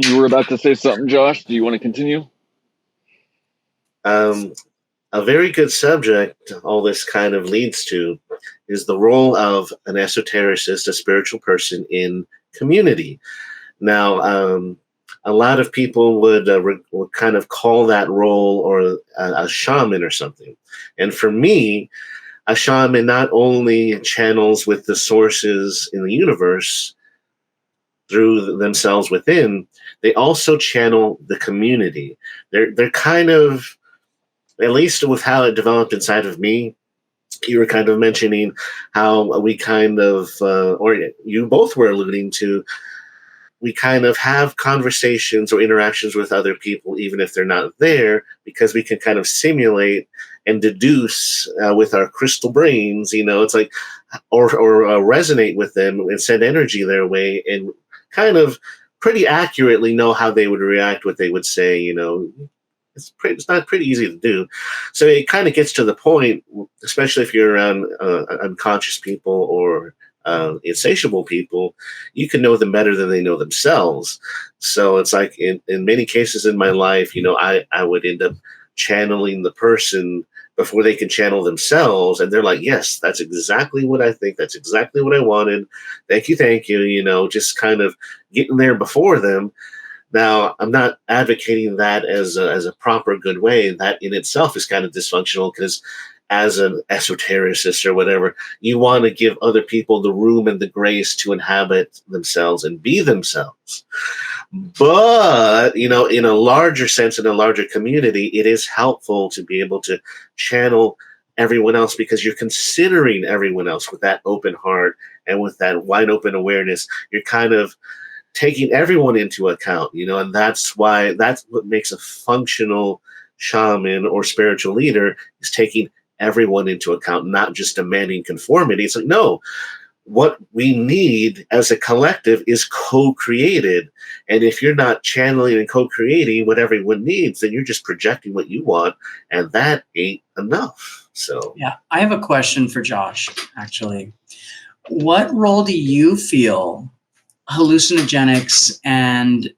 You were about to say something, Josh. Do you want to continue? Um, a very good subject all this kind of leads to is the role of an esotericist, a spiritual person in community. Now, a lot of people would kind of call that role or a shaman or something. And for me, a shaman not only channels with the sources in the universe through themselves within, they also channel the community. They're kind of, at least with how it developed inside of me. You were kind of mentioning how we kind of, or you both were alluding to, we kind of have conversations or interactions with other people, even if they're not there, because we can kind of simulate and deduce with our crystal brains, it's like, or resonate with them and send energy their way and kind of pretty accurately know how they would react, what they would say, it's not pretty easy to do. So it kind of gets to the point, especially if you're around unconscious people or insatiable people, you can know them better than they know themselves. So it's like in many cases in my life, I would end up channeling the person before they can channel themselves. And they're like, yes, that's exactly what I think. That's exactly what I wanted. Thank you. Just kind of getting there before them. Now, I'm not advocating that as a proper good way. That in itself is kind of dysfunctional because as an esotericist or whatever, you want to give other people the room and the grace to inhabit themselves and be themselves. But, in a larger sense, in a larger community, it is helpful to be able to channel everyone else because you're considering everyone else with that open heart and with that wide open awareness. You're kind of taking everyone into account, and that's what makes a functional shaman or spiritual leader is taking everyone into account, not just demanding conformity. It's like, no, what we need as a collective is co-created. And if you're not channeling and co-creating what everyone needs, then you're just projecting what you want, and that ain't enough. So yeah, I have a question for Josh, actually. What role do you feel hallucinogenics and,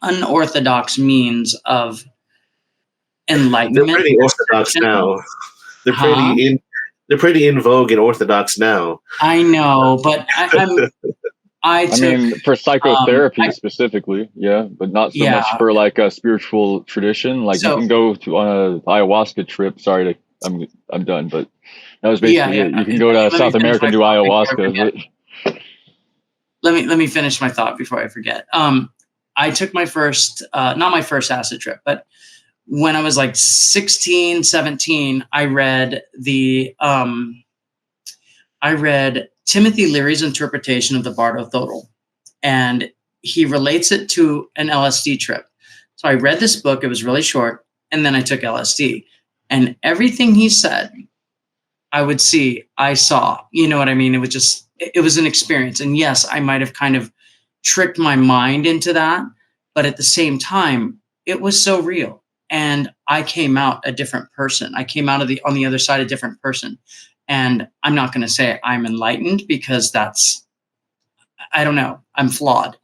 unorthodox means of enlightenment? They're pretty orthodox now. They're pretty in vogue and orthodox now. I know, but I mean, for psychotherapy specifically, yeah, but not so much for like a spiritual tradition. Like you can go to on an ayahuasca trip. Sorry, I'm done, but that was basically it. You can go to South America and do ayahuasca. Let me finish my thought before I forget. I took my first, not my first acid trip, but when I was like 16, 17, I read Timothy Leary's interpretation of the Bardo Thodol, and he relates it to an LSD trip. So I read this book, it was really short, and then I took LSD. And everything he said, I saw, you know what I mean? It was an experience. And yes, I might have kind of tricked my mind into that, but at the same time, it was so real. And I came out a different person. I came out on the other side a different person. And I'm not going to say I'm enlightened because I don't know, I'm flawed.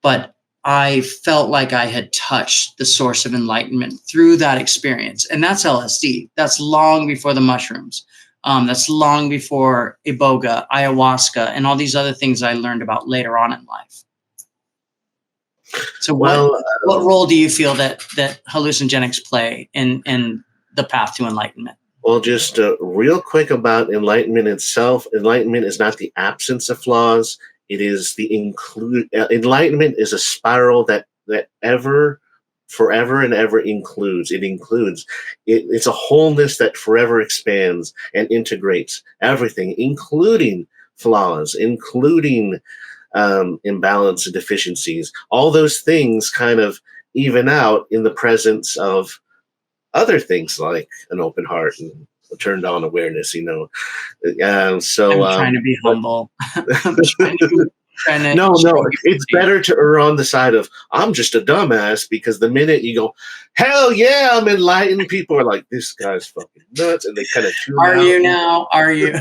But I felt like I had touched the source of enlightenment through that experience. And that's LSD. That's long before the mushrooms. That's long before iboga, ayahuasca, and all these other things I learned about later on in life. So what role do you feel that hallucinogenics play in the path to enlightenment? Well, just real quick about enlightenment itself. Enlightenment is not the absence of flaws. It is enlightenment is a spiral that forever and ever includes. It includes. It's a wholeness that forever expands and integrates everything, including flaws, including imbalance and deficiencies. All those things kind of even out in the presence of other things like an open heart and a turned on awareness, So I'm trying to be humble. I'm trying to No, it's better to err on the side of I'm just a dumbass, because the minute you go, hell yeah, I'm enlightened, people are like, this guy's fucking nuts, and they kind of tune out. Are you now? Are you?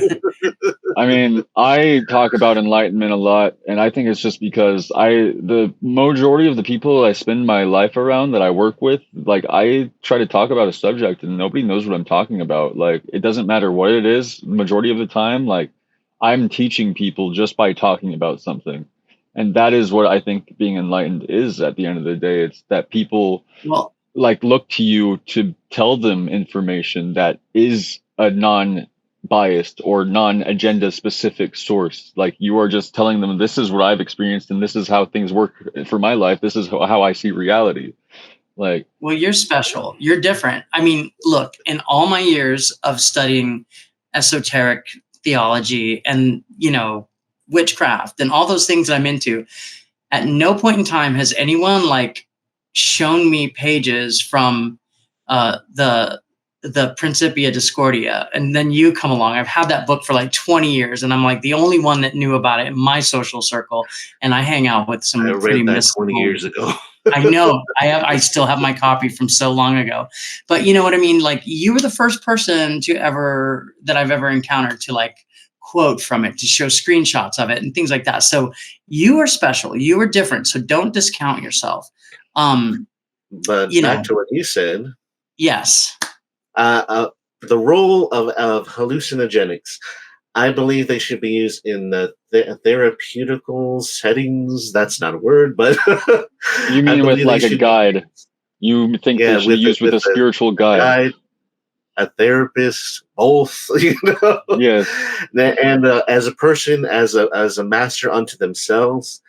I mean, I talk about enlightenment a lot, and I think it's just because the majority of the people I spend my life around that I work with, like, I try to talk about a subject and nobody knows what I'm talking about. Like, it doesn't matter what it is, the majority of the time, like, I'm teaching people just by talking about something. And that is what I think being enlightened is at the end of the day. It's that people like look to you to tell them information that is a non-biased or non-agenda specific source. Like, you are just telling them, this is what I've experienced and this is how things work for my life. This is how I see reality. Like, well, you're special. You're different. I mean, look, in all my years of studying esoteric theology and, witchcraft and all those things that I'm into, at no point in time has anyone like shown me pages from the Principia Discordia, and then you come along. I've had that book for like 20 years, and I'm like the only one that knew about it in my social circle, and I hang out with some pretty mystical. 20 years ago. I know. I still have my copy from so long ago, but you know what I mean? Like, you were the first person that I've ever encountered to like quote from it, to show screenshots of it and things like that. So you are special. You are different. So don't discount yourself. But back to what you said. Yes. The role of hallucinogenics, I believe they should be used in the therapeutical settings. That's not a word, but you mean with like a guide? You think they should be used with a spiritual guide? A therapist, both, Yes. And as a person, as a master unto themselves,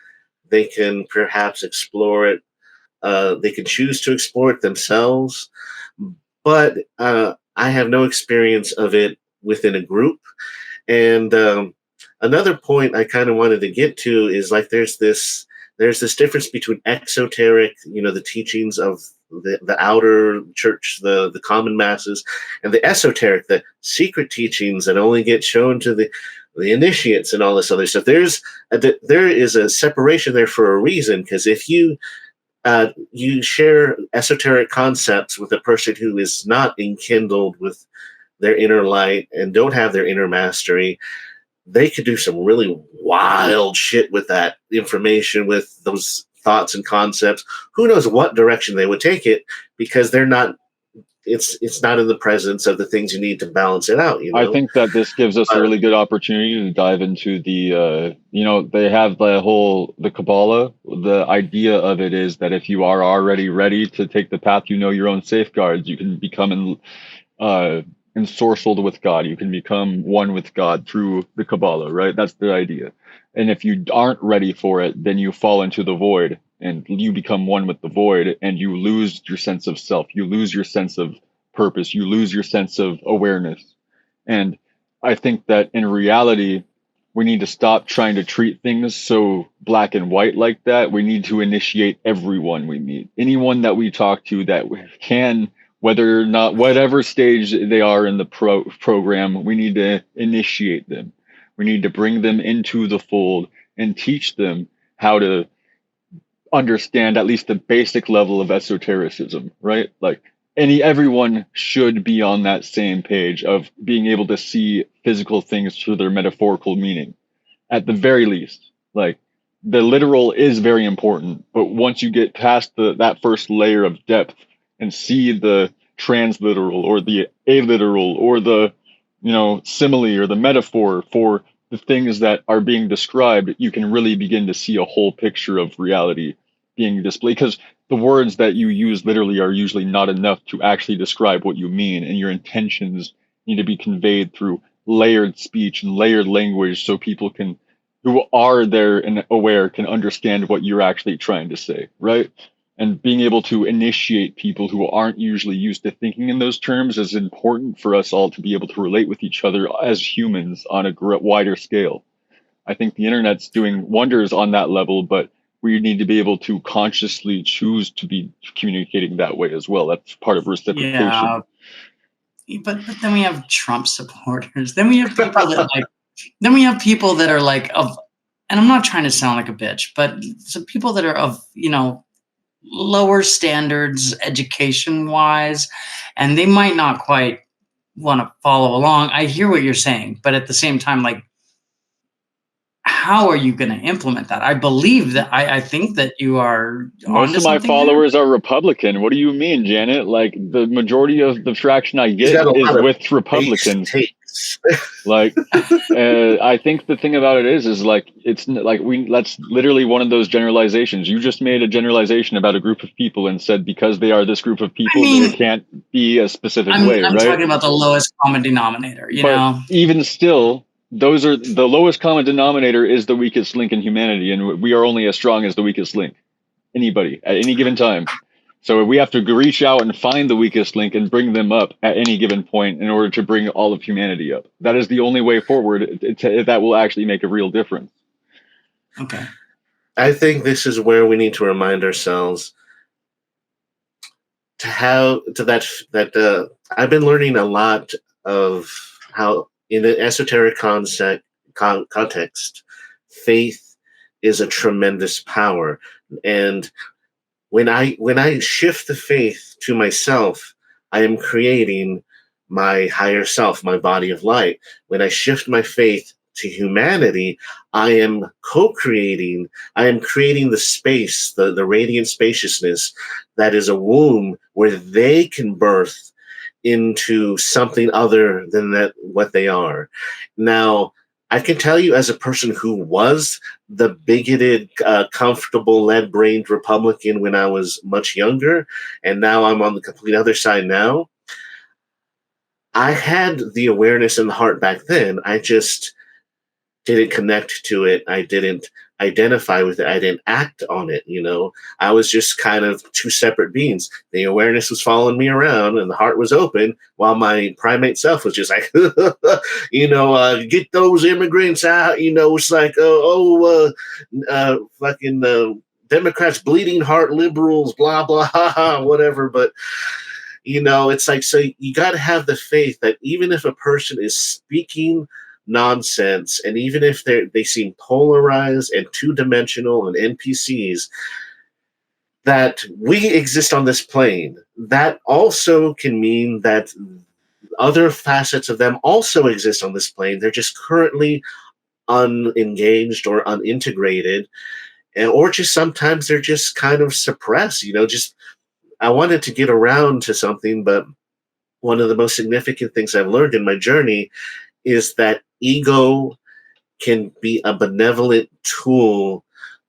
they can perhaps explore it. They can choose to explore it themselves, but I have no experience of it within a group. And another point I kind of wanted to get to is like there's this difference between exoteric, the teachings of the outer church, the common masses, and the esoteric, the secret teachings that only get shown to the initiates and all this other stuff. There is a separation there for a reason, because if you share esoteric concepts with a person who is not enkindled with their inner light and don't have their inner mastery, they could do some really wild shit with that information, with those thoughts and concepts. Who knows what direction they would take it, because they're not. It's not in the presence of the things you need to balance it out. I think that this gives us a really good opportunity to dive into the. They have the Kabbalah. The idea of it is that if you are already ready to take the path, your own safeguards, you can become ensorcelled with God. You can become one with God through the Kabbalah, right? That's the idea. And if you aren't ready for it, then you fall into the void and you become one with the void, and you lose your sense of self. You lose your sense of purpose. You lose your sense of awareness. And I think that in reality, we need to stop trying to treat things so black and white like that. We need to initiate everyone we meet. Anyone that we talk to that can, whether or not, whatever stage they are in the program, we need to initiate them. We need to bring them into the fold and teach them how to understand at least the basic level of esotericism, right? Like, everyone should be on that same page of being able to see physical things through their metaphorical meaning, at the very least. Like, the literal is very important, but once you get past that first layer of depth and see the transliteral or the aliteral or the simile or the metaphor for the things that are being described, you can really begin to see a whole picture of reality being displayed, because the words that you use literally are usually not enough to actually describe what you mean, and your intentions need to be conveyed through layered speech and layered language, so people who are there and aware can understand what you're actually trying to say, right? And being able to initiate people who aren't usually used to thinking in those terms is important for us all to be able to relate with each other as humans on a wider scale. I think the internet's doing wonders on that level, but we need to be able to consciously choose to be communicating that way as well. That's part of reciprocation. Yeah. But then we have Trump supporters. Then we have people that are like of and I'm not trying to sound like a bitch, but some people that are of, lower standards education wise, and they might not quite want to follow along. I hear what you're saying, but at the same time, like, how are you going to implement that? I believe that I think that you are Most onto of my something there. followers are Republican. What do you mean, Janet? Like, the majority of the traction I He's get got a is lot of with Republicans. takes. Like, I think the thing about it is like, that's literally one of those generalizations. You just made a generalization about a group of people and said because they are this group of I people, mean, they can't be a specific I'm way, I'm right? talking about the lowest common denominator, But even still, those are the lowest common denominator is the weakest link in humanity, and we are only as strong as the weakest link. Anybody at any given time. So we have to reach out and find the weakest link and bring them up at any given point in order to bring all of humanity up. That is the only way forward. That will actually make a real difference. Okay. I think this is where we need to remind ourselves that I've been learning a lot of how in an esoteric context, faith is a tremendous power, and when I shift the faith to myself, I am creating my higher self, my body of light. When I shift my faith to humanity, I am co-creating, I am creating the space, the radiant spaciousness that is a womb where they can birth into something other than that what they are. Now, I can tell you as a person who was the bigoted, comfortable, lead-brained Republican when I was much younger, and now I'm on the complete other side now. I had the awareness and the heart back then. I just didn't connect to it. I didn't identify with it. I didn't act on it. I was just kind of two separate beings. The awareness was following me around and the heart was open while my primate self was just like, get those immigrants out. It's like, fucking Democrats, bleeding heart liberals, blah, blah, whatever. But, it's like, so you got to have the faith that even if a person is speaking nonsense, and even if they seem polarized and two-dimensional and NPCs, that we exist on this plane. That also can mean that other facets of them also exist on this plane. They're just currently unengaged or unintegrated, or just sometimes they're just kind of suppressed. Just I wanted to get around to something, but one of the most significant things I've learned in my journey is that ego can be a benevolent tool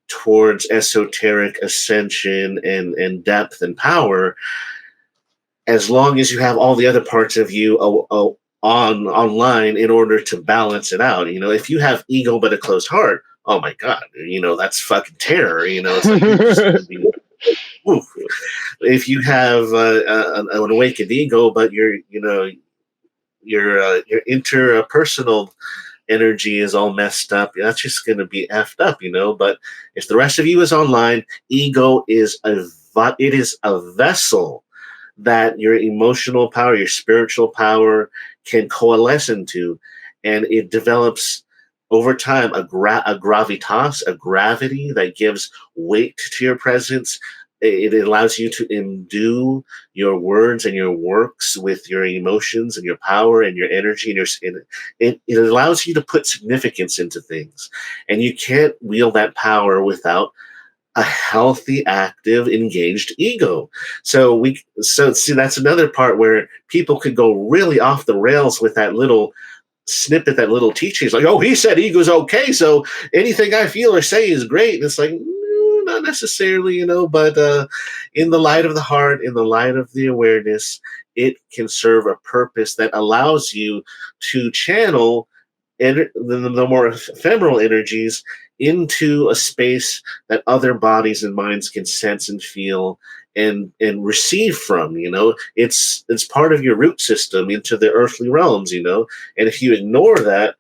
towards esoteric ascension and depth and power, as long as you have all the other parts of you online in order to balance it out. If you have ego but a closed heart, oh my God, that's fucking terror. It's like you're just gonna be, oof. If you have an awakened ego, but your interpersonal energy is all messed up, that's just going to be effed up. But if the rest of you is online, ego is a vessel that your emotional power, your spiritual power can coalesce into, and it develops over time a gravitas, a gravity that gives weight to your presence. It allows you to imbue your words and your works with your emotions and your power and your energy it allows you to put significance into things. And you can't wield that power without a healthy, active, engaged ego. So see, that's another part where people could go really off the rails with that little snippet, that little teaching. It's like, oh, he said ego's okay, so anything I feel or say is great. And it's like, not necessarily, but in the light of the heart, in the light of the awareness, it can serve a purpose that allows you to channel the more ephemeral energies into a space that other bodies and minds can sense and feel and receive from. It's part of your root system into the earthly realms. And if you ignore that,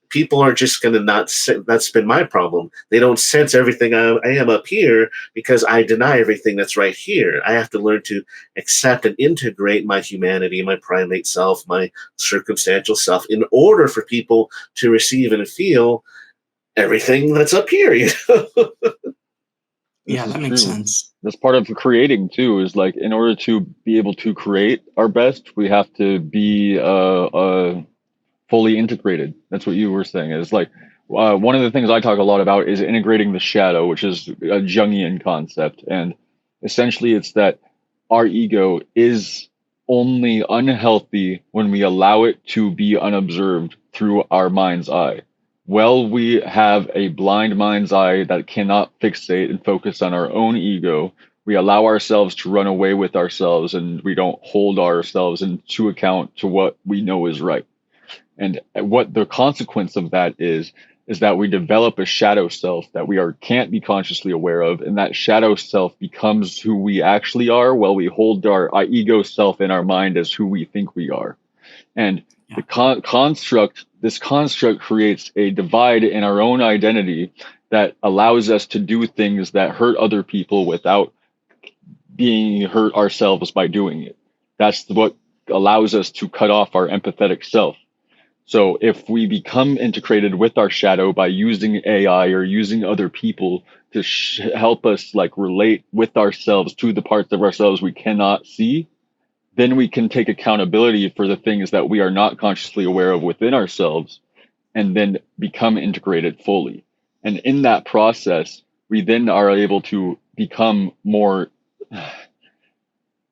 people are just going to not that's been my problem. They don't sense everything I am up here because I deny everything that's right here. I have to learn to accept and integrate my humanity, my primate self, my circumstantial self, in order for people to receive and feel everything that's up here. You know? Yeah, that makes sense. That's part of creating too, is like, in order to be able to create our best, we have to be fully integrated. That's what you were saying. It's like, one of the things I talk a lot about is integrating the shadow, which is a Jungian concept. And essentially it's that our ego is only unhealthy when we allow it to be unobserved through our mind's eye. Well, we have a blind mind's eye that cannot fixate and focus on our own ego. We allow ourselves to run away with ourselves, and we don't hold ourselves into account to what we know is right. And what the consequence of that is that we develop a shadow self that we can't be consciously aware of, and that shadow self becomes who we actually are, while we hold our ego self in our mind as who we think we are. And the this construct creates a divide in our own identity that allows us to do things that hurt other people without being hurt ourselves by doing it. That's what allows us to cut off our empathetic self. So if we become integrated with our shadow by using AI or using other people to help us like relate with ourselves to the parts of ourselves we cannot see, then we can take accountability for the things that we are not consciously aware of within ourselves, and then become integrated fully. And in that process, we then are able to become more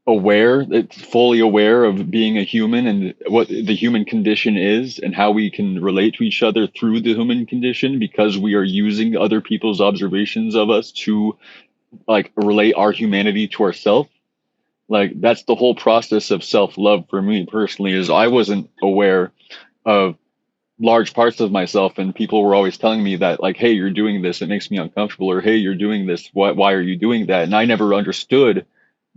aware, fully aware of being a human and what the human condition is, and how we can relate to each other through the human condition, because we are using other people's observations of us to like relate our humanity to ourselves. Like, that's the whole process of self-love for me personally, is I wasn't aware of large parts of myself, and people were always telling me that, like, hey, you're doing this, it makes me uncomfortable, or hey, you're doing this, why are you doing that? And I never understood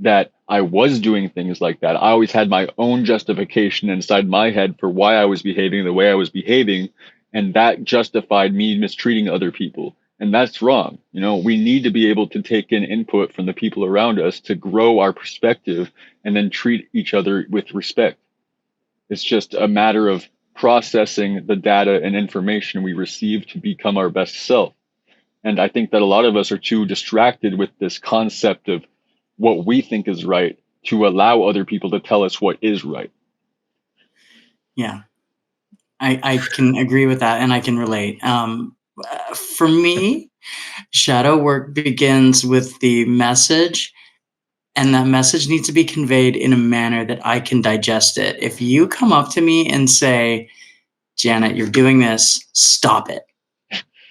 that I was doing things like that. I always had my own justification inside my head for why I was behaving the way I was behaving, and that justified me mistreating other people. And that's wrong. You know, we need to be able to take in input from the people around us to grow our perspective, and then treat each other with respect. It's just a matter of processing the data and information we receive to become our best self. And I think that a lot of us are too distracted with this concept of what we think is right to allow other people to tell us what is right. Yeah, I can agree with that, and I can relate. For me, shadow work begins with the message, and that message needs to be conveyed in a manner that I can digest it. If you come up to me and say, Janet, you're doing this, stop it,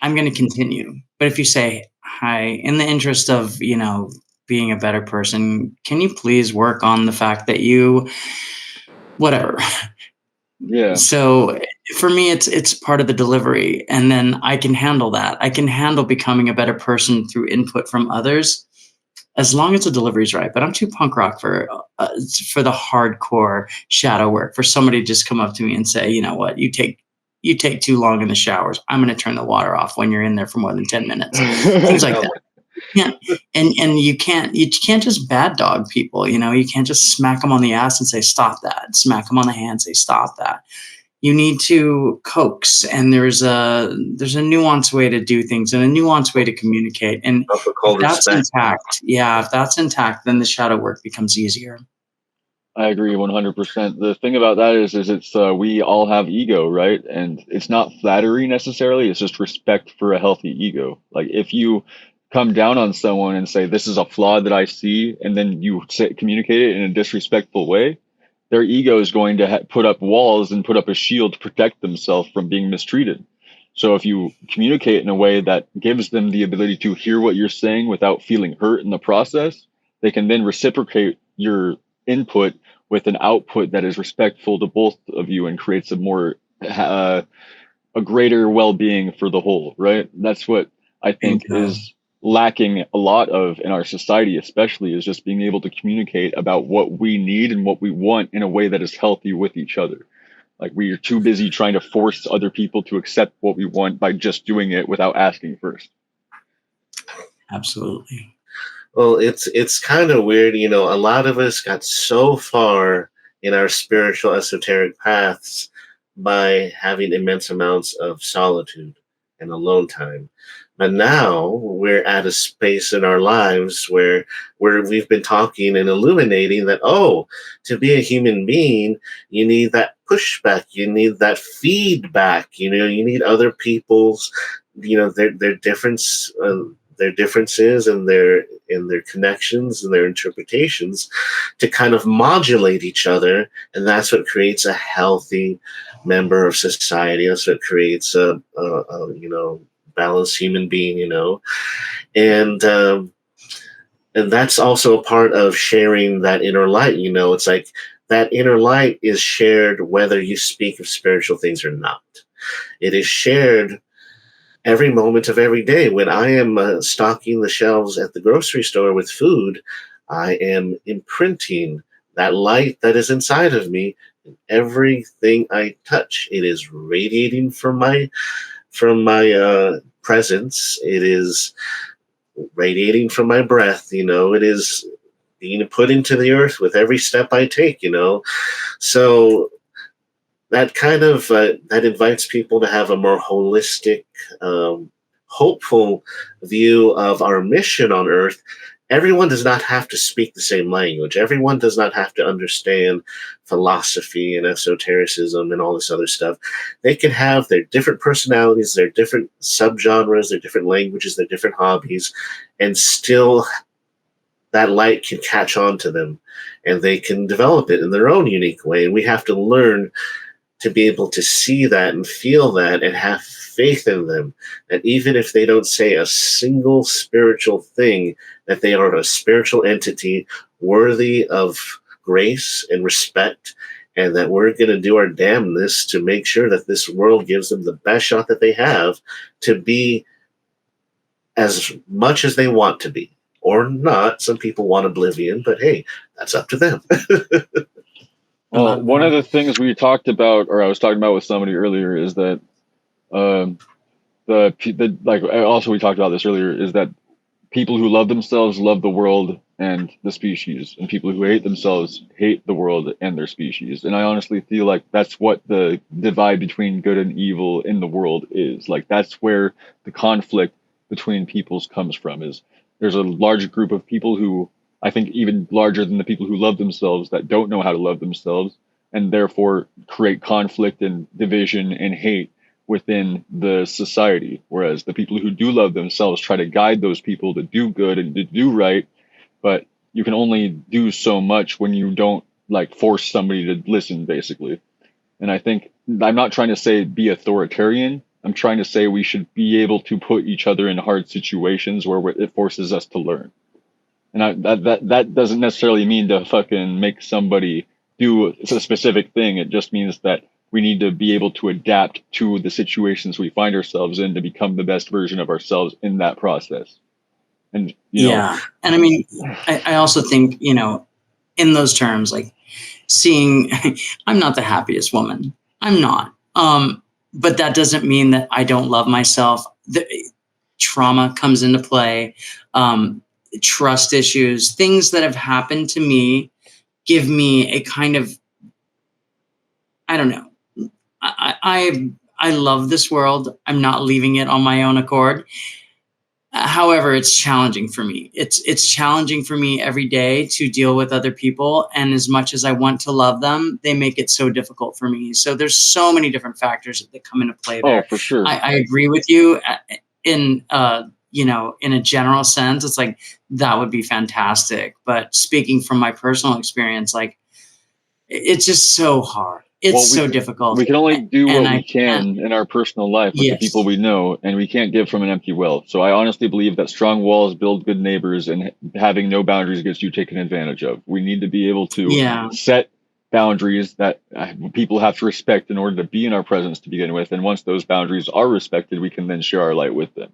I'm going to continue. But if you say, hi, in the interest of, being a better person, can you please work on the fact that you, whatever. Yeah. So for me, it's part of the delivery, and then I can handle that. I can handle becoming a better person through input from others, as long as the delivery's right. But I'm too punk rock for the hardcore shadow work. For somebody to just come up to me and say, you know what, you take too long in the showers, I'm going to turn the water off when you're in there for more than 10 minutes. Things like that. Yeah, and you can't just bad dog people. You can't just smack them on the ass and say stop that. Smack them on the hand, say stop that. You need to coax, and there's a nuanced way to do things and a nuanced way to communicate. And if that's intact, if that's intact, then the shadow work becomes easier. I agree 100%. The thing about that is it's we all have ego, right? And it's not flattery necessarily. It's just respect for a healthy ego. Like, if you come down on someone and say, this is a flaw that I see, and then you communicate it in a disrespectful way, their ego is going to put up walls and put up a shield to protect themselves from being mistreated. So if you communicate in a way that gives them the ability to hear what you're saying without feeling hurt in the process, they can then reciprocate your input with an output that is respectful to both of you and creates a greater well-being for the whole, right? That's what I think is lacking a lot of in our society, especially, is just being able to communicate about what we need and what we want in a way that is healthy with each other. Like, we are too busy trying to force other people to accept what we want by just doing it without asking first. Absolutely. Well, it's kind of weird, a lot of us got so far in our spiritual esoteric paths by having immense amounts of solitude and alone time. But now we're at a space in our lives where we've been talking and illuminating that, oh, to be a human being, you need that pushback, you need that feedback, you need other people's, their difference, their differences and their connections and their interpretations to kind of modulate each other, and that's what creates a healthy member of society. That's what creates a balanced human being, and that's also a part of sharing that inner light. It's like that inner light is shared whether you speak of spiritual things or not. It is shared every moment of every day. When I am stocking the shelves at the grocery store with food, I am imprinting that light that is inside of me in everything I touch. It is radiating from my presence. It is radiating from my breath. It is being put into the earth with every step I take. So that kind of that invites people to have a more holistic, hopeful view of our mission on Earth. Everyone does not have to speak the same language. Everyone does not have to understand philosophy and esotericism and all this other stuff. They can have their different personalities, their different subgenres, their different languages, their different hobbies, and still that light can catch on to them, and they can develop it in their own unique way. And we have to learn to be able to see that and feel that and have faith in them, that even if they don't say a single spiritual thing, that they are a spiritual entity worthy of grace and respect, and that we're going to do our damnness to make sure that this world gives them the best shot that they have to be as much as they want to be, or not. Some people want oblivion, but hey, that's up to them. Well, one of the things we talked about, or I was talking about with somebody earlier, is that also we talked about this earlier, is that people who love themselves love the world and the species, and people who hate themselves hate the world and their species. And I honestly feel like that's what the divide between good and evil in the world is. Like, that's where the conflict between peoples comes from. Is there's a large group of people who, I think even larger than the people who love themselves, that don't know how to love themselves, and therefore create conflict and division and hate within the society. Whereas the people who do love themselves try to guide those people to do good and to do right, but you can only do so much when you don't force somebody to listen, basically. And I think, I'm not trying to say be authoritarian. I'm trying to say we should be able to put each other in hard situations where it forces us to learn. And that doesn't necessarily mean to fucking make somebody do a specific thing. It just means that we need to be able to adapt to the situations we find ourselves in to become the best version of ourselves in that process. And and I mean, I also think, in those terms, like seeing, I'm not the happiest woman. I'm not. But that doesn't mean that I don't love myself. The trauma comes into play. Trust issues, things that have happened to me give me a kind of, I don't know. I love this world. I'm not leaving it on my own accord. However, it's challenging for me. It's challenging for me every day to deal with other people. And as much as I want to love them, they make it so difficult for me. So there's so many different factors that come into play there. Oh, for sure. I agree with you in in a general sense. It's like, that would be fantastic. But speaking from my personal experience, it's just so hard. It's so difficult. We can only do what we can in our personal life with the people we know, and we can't give from an empty well. So I honestly believe that strong walls build good neighbors, and having no boundaries gets you taken advantage of. We need to be able to set boundaries that people have to respect in order to be in our presence to begin with. And once those boundaries are respected, we can then share our light with them.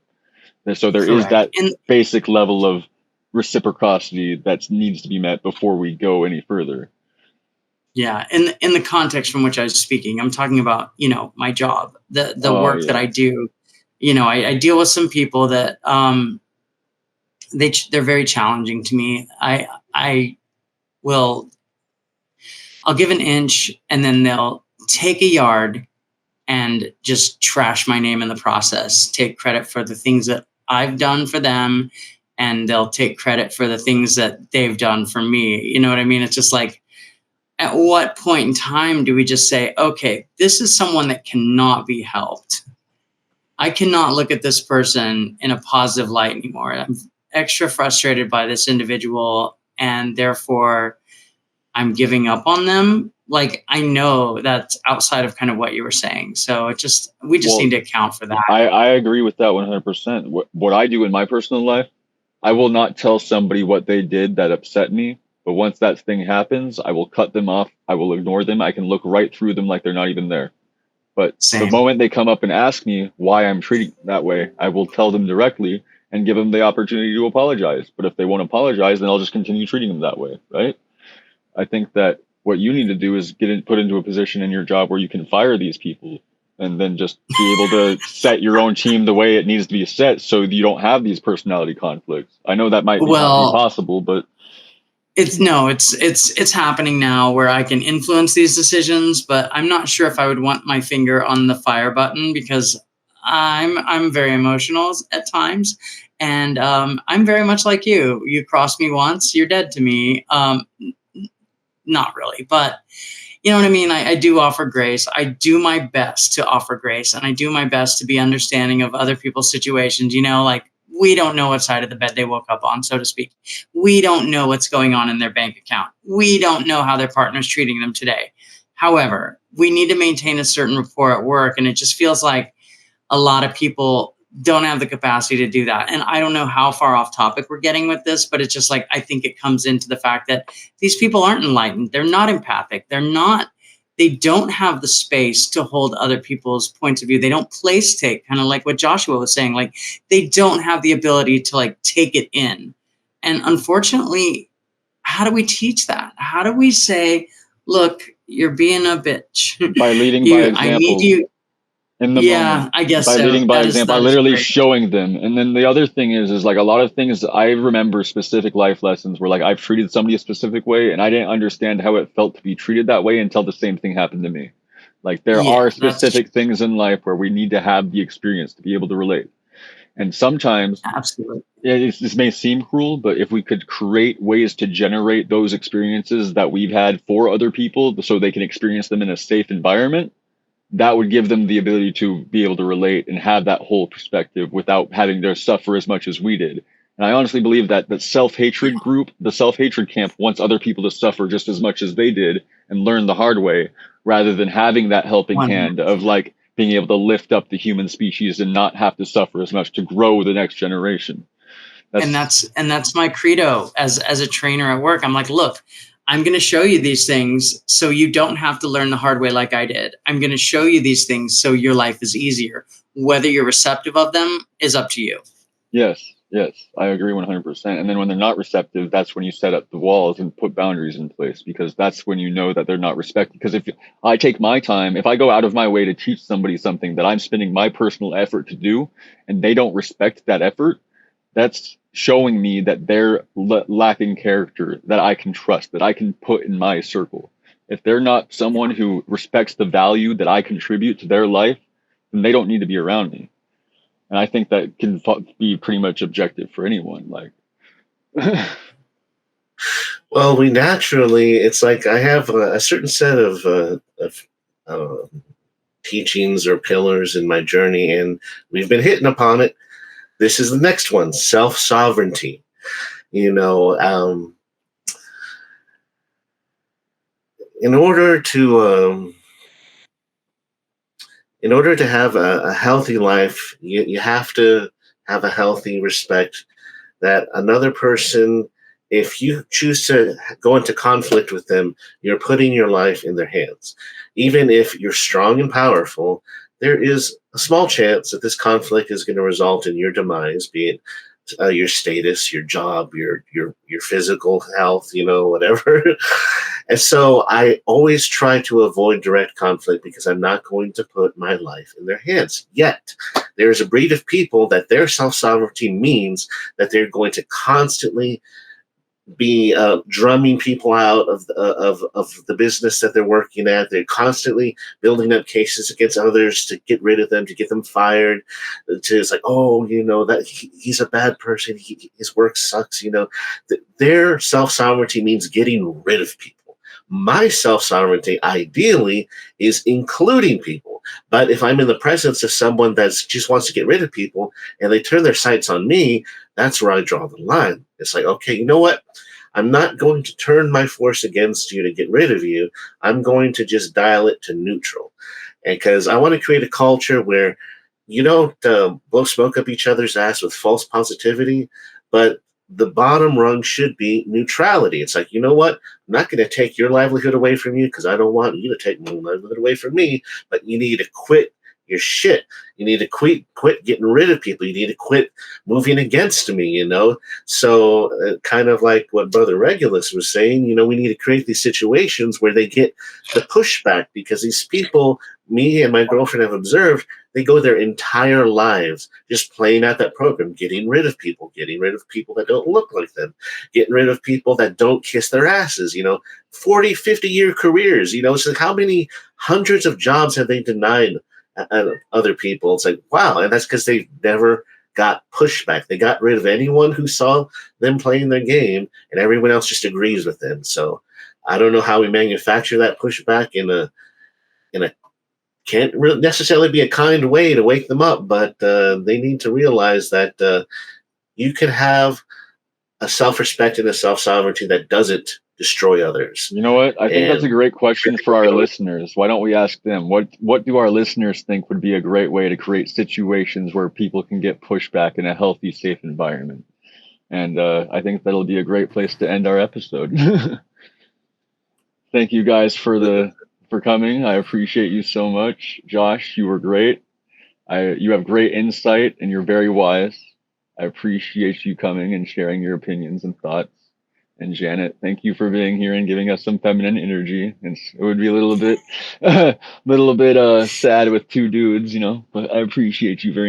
And so there is that basic level of reciprocity that needs to be met before we go any further. Yeah, in the context from which I was speaking, I'm talking about, my job, the work that I do. I deal with some people that they're very challenging to me. I'll give an inch, and then they'll take a yard and just trash my name in the process, take credit for the things that I've done for them, and they'll take credit for the things that they've done for me. You know what I mean? It's just like, at what point in time do we just say, okay, this is someone that cannot be helped? I cannot look at this person in a positive light anymore. I'm extra frustrated by this individual, and therefore I'm giving up on them. Like, I know that's outside of kind of what you were saying. So we just need to account for that. I agree with that 100%. What I do in my personal life, I will not tell somebody what they did that upset me. But once that thing happens, I will cut them off. I will ignore them. I can look right through them like they're not even there. But the moment they come up and ask me why I'm treating that way, I will tell them directly and give them the opportunity to apologize. But if they won't apologize, then I'll just continue treating them that way, right? I think that what you need to do is put into a position in your job where you can fire these people, and then just be able to set your own team the way it needs to be set, so you don't have these personality conflicts. I know that might not be possible, but it's happening now where I can influence these decisions, but I'm not sure if I would want my finger on the fire button, because I'm very emotional at times, and I'm very much like you. You cross me once, you're dead to me. Not really, but you know what I mean? I do offer grace. I do my best to offer grace, and I do my best to be understanding of other people's situations. You know, like, we don't know what side of the bed they woke up on, so to speak. We don't know what's going on in their bank account. We don't know how their partner's treating them today. However, we need to maintain a certain rapport at work, and it just feels like a lot of people don't have the capacity to do that. And I don't know how far off topic we're getting with this, but it's just like, I think it comes into the fact that these people aren't enlightened. They're not empathic. They don't have the space to hold other people's points of view. They don't place take, kind of like what Joshua was saying. Like, they don't have the ability to like take it in. And unfortunately, how do we teach that? How do we say, look, you're being a bitch? By leading by example. I need you. In the moment, I guess by leading by example, by literally great. showing them. And then the other thing is like, a lot of things, I remember specific life lessons where like I've treated somebody a specific way, and I didn't understand how it felt to be treated that way until the same thing happened to me. Like, there are specific things in life where we need to have the experience to be able to relate. And sometimes, absolutely, this may seem cruel, but if we could create ways to generate those experiences that we've had for other people so they can experience them in a safe environment, that would give them the ability to be able to relate and have that whole perspective without having to suffer as much as we did. And I honestly believe that the self-hatred group, the self-hatred camp, wants other people to suffer just as much as they did and learn the hard way, rather than having that helping hand of like being able to lift up the human species and not have to suffer as much to grow the next generation. That's my credo as a trainer at work. I'm like, look, I'm going to show you these things so you don't have to learn the hard way like I did. I'm going to show you these things so your life is easier. Whether you're receptive of them is up to you. Yes, I agree 100%. And then when they're not receptive, that's when you set up the walls and put boundaries in place, because that's when you know that they're not respected. Because if I take my time, if I go out of my way to teach somebody something that I'm spending my personal effort to do, and they don't respect that effort, that's showing me that they're lacking character that I can trust, that I can put in my circle. If they're not someone who respects the value that I contribute to their life, then they don't need to be around me. And I think that can be pretty much objective for anyone. Like, well, we naturally, it's like I have a certain set of teachings or pillars in my journey, and we've been hitting upon it. This is the next one: self-sovereignty. You know, in order to have a healthy life, you have to have a healthy respect that another person, if you choose to go into conflict with them, you're putting your life in their hands. Even if you're strong and powerful, there is a small chance that this conflict is going to result in your demise, be it your status, your job, your physical health, whatever. And so I always try to avoid direct conflict because I'm not going to put my life in their hands. Yet there is a breed of people that their self-sovereignty means that they're going to constantly be drumming people out of the business that they're working at. They're constantly building up cases against others to get rid of them, to get them fired. To it's like, oh, that he's a bad person. His work sucks. Their self sovereignty means getting rid of people. My self sovereignty, ideally, is including people. But if I'm in the presence of someone that just wants to get rid of people and they turn their sights on me, that's where I draw the line. It's like, okay, you know what? I'm not going to turn my force against you to get rid of you. I'm going to just dial it to neutral. And because I want to create a culture where you don't blow smoke up each other's ass with false positivity, but the bottom rung should be neutrality. It's like, you know what? I'm not going to take your livelihood away from you because I don't want you to take my livelihood away from me, but you need to quit your shit. You need to quit getting rid of people. You need to quit moving against me, So kind of like what Brother Regulus was saying, we need to create these situations where they get the pushback because these people, me and my girlfriend have observed, they go their entire lives just playing out that program, getting rid of people that don't look like them, getting rid of people that don't kiss their asses, 40, 50-year careers, so how many hundreds of jobs have they denied other people? It's like, wow. And that's because they never got pushback. They got rid of anyone who saw them playing their game, and everyone else just agrees with them. So I don't know how we manufacture that pushback in a can't really necessarily be a kind way to wake them up, but they need to realize that you can have a self-respect and a self-sovereignty that doesn't destroy others. You know what? I think that's a great question for our listeners. Why don't we ask them? What do our listeners think would be a great way to create situations where people can get pushback in a healthy, safe environment? And I think that'll be a great place to end our episode. Thank you guys for coming. I appreciate you so much. Josh, you were great. You have great insight and you're very wise. I appreciate you coming and sharing your opinions and thoughts. And Janet, thank you for being here and giving us some feminine energy. It would be a little bit sad with two dudes, but I appreciate you very